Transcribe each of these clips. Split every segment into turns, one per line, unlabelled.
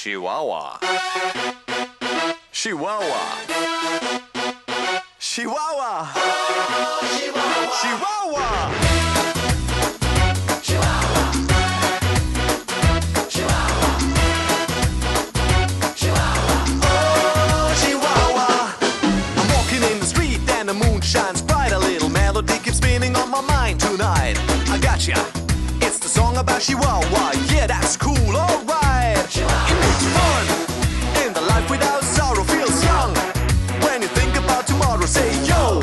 Chihuahua. Chihuahua. Chihuahua. Chihuahua. Shines bright, a little melody keeps spinning on my mind tonight. I gotcha, it's the song about Chihuahua. Yeah, that's cool, alright. It makes fun, and the life without sorrow feels young. When you think about tomorrow, say yo.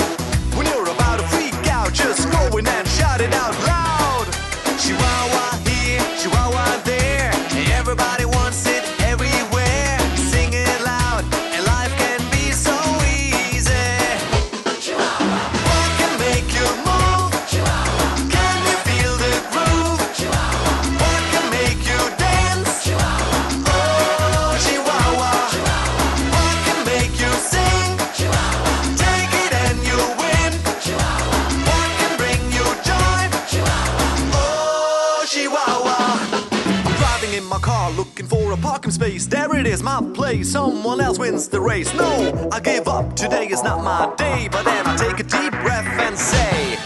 When you're about to freak out, just go in and shout it out loud. Chihuahua here, Chihuahua there, everybody wants it everywhere. Sing it loud, and life can be so easy. In my car looking for a parking space. There it is, my place. Someone else wins the race. No, I give up. Today is not my day. But then I take a deep breath and say